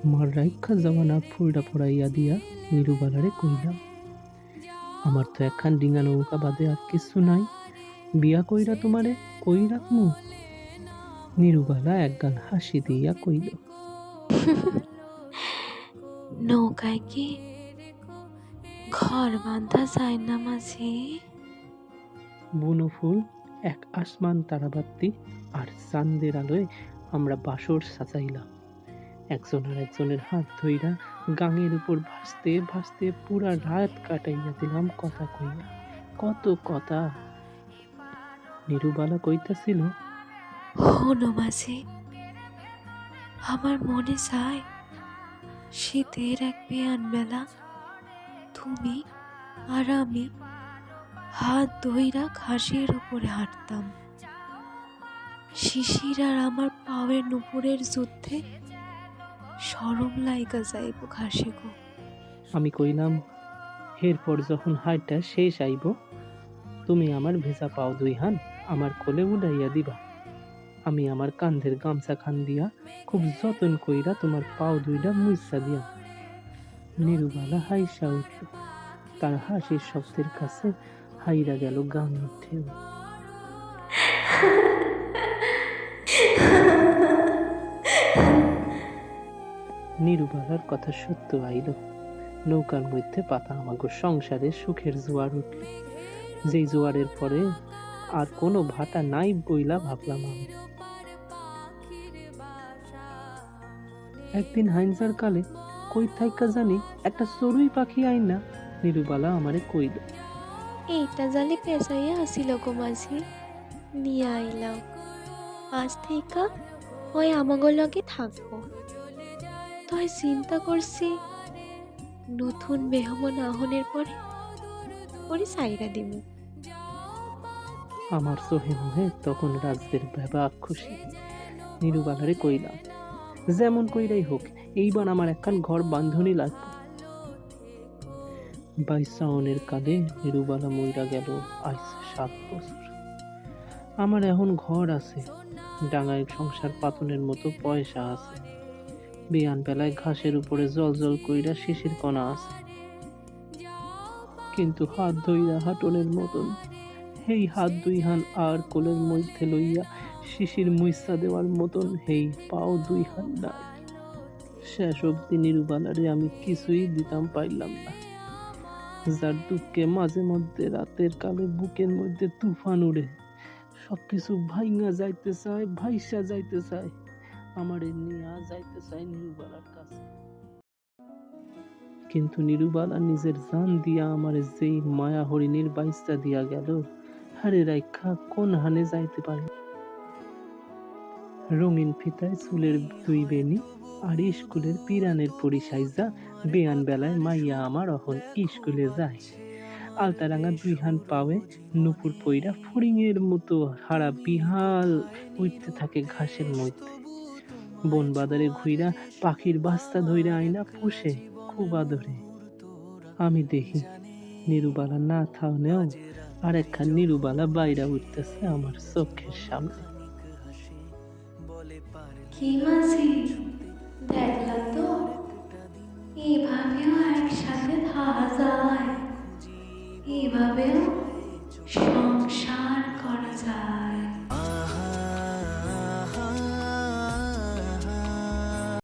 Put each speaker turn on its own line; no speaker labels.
আমার রাইখা যাওয়া নাক ফুলটা পড়াইয়া দিয়া নিরুবালারে কইলাম, আমার তো একখান ডিঙা নৌকা বাদে আর কিছু নাই, বিয়া কইরা তোমারে কই রাখমু? নিরুবালা একগাল হাসি দিয়া কইল,
নৌকায় কি ঘর বাঁধা যায় না মাঝি?
বনফুল, এক আসমান তারাবাতি আর চাঁদের আলোয় আমরা বাসর সাজাইলাম। একজন আর একজনের হাত ধইরা গাঙের উপর ভাসতে ভাসতে পুরা রাত কাটাইয়া দিলাম কথা কইয়া, কত কথা। নিরুবালা কইতাছিল,
হনো মাঝি, আমার মনে চায় শীতের এক বেয়ান বেলা তুমি আর আমি হাত ধইরা ঘাসের উপরে হাঁটতাম। শিশির আর আমার পাওয়ের নুপুরের যুদ্ধে সরম লাইগা যাইব ঘাসে গো।
আমি কইলাম, এরপর যখন হাইটা শেষ আইব, তুমি আমার ভেজা পাও দুই হান আমার কোলে উড়াইয়া দিবা। আমি আমার কান্ধের গামছা খান দিয়া খুব যতন কইরা তোমার পাও দুইটা মুইসা দিয়া। নিরুবালা হাইসা উঠল, তার হাসির শব্দের কাছে হাইরা গেল গানের ঢেউ। নিরুবালার কথা সত্য আইল। নৌকার মধ্যে পাতা আমাগো সংসারে সুখের জোয়ার উঠল, যেই জোয়ারের পরে আর কোনো ভাটা নাই বইলা ভাবলাম আমি। একদিন হাইনজার কালে কই থাইকা জানি একটা চড়ুই পাখি আইনা নিরুবালা আমারে কইল,
এইটা জালি পেঁচাইয়া আসিল গো মাঝি, নিয়ে আইলাম। আজ থেকে ওই আমাগো লগে থাকবো। তাই চিন্তা করছি নতুন মেহমান আহনের পরে ওরে সাইরা দিমু।
আমার চোহে মুহে তখন রাজ্যের বাবা খুশি। নিরুবালারে কইলাম, যেমন কইরাই হোক এইবার আমার একখান ঘর বান্ধনী লাগবে। 22 শ্রাবণের কালে নিরুবালা মইরা গেল আজ 7 বছর। আমার এখন ঘর আছে, ডাঙায় সংসার পাতনের মতো পয়সা আছে, বিয়ান বেলায় ঘাসের উপরে জল জল কইরা শিশির কণা আছে, কিন্তু হাত ধইরা হাঁটনের মতন হেই হাত দুই হান আর কোলের মধ্যে লইয়া শিশির মুইসা দেওয়ার মতন হেই পাও দুই হান নাই। শেষ অব্দি নিরুবালারে আমি কিছুই দিতাম পাইলাম না, যার দুঃখে মাঝে মধ্যে রাতের কালে বুকের মধ্যে তুফান উড়ে, সবকিছু ভাইঙা যাইতে চায়, ভাইসা যাইতে চায়, আমারে নিয়া যাইতে চায় নিরুবালার কাছে। কিন্তু নিরুবালা নিজের জান দিয়া আমারে যেই মায়া হরিণীর বাইস্তা দিয়া গেল, হারে রাইখা কোন হানে যাইতে পারি। রঙিন ফিতায় চুলের দুই বেনি আর স্কুলের পিরানের পরি সাইজা বেয়ান বেলায় মাইয়া আমার অহন স্কুলে যায়। আলতারাঙা দুই হান পাওয়ে নুপুর পইরা ফড়িংয়ের মতো হারা বিহাল উঠতে থাকে ঘাসের মধ্যে। বন বাদারে ঘুইরা পাখির বাস্তা ধইরা আইনা পুষে খুব আদরে। আমি দেখি নিরুবালা না থাওনেও আর একখান নিরুবালা বাইরা উঠতেছে আমার চোখের সামনে।
কি মাঝি, দেখলা তো এইভাবেও একসাথে থাকা যায়, এইভাবেও সংসার করা যায়।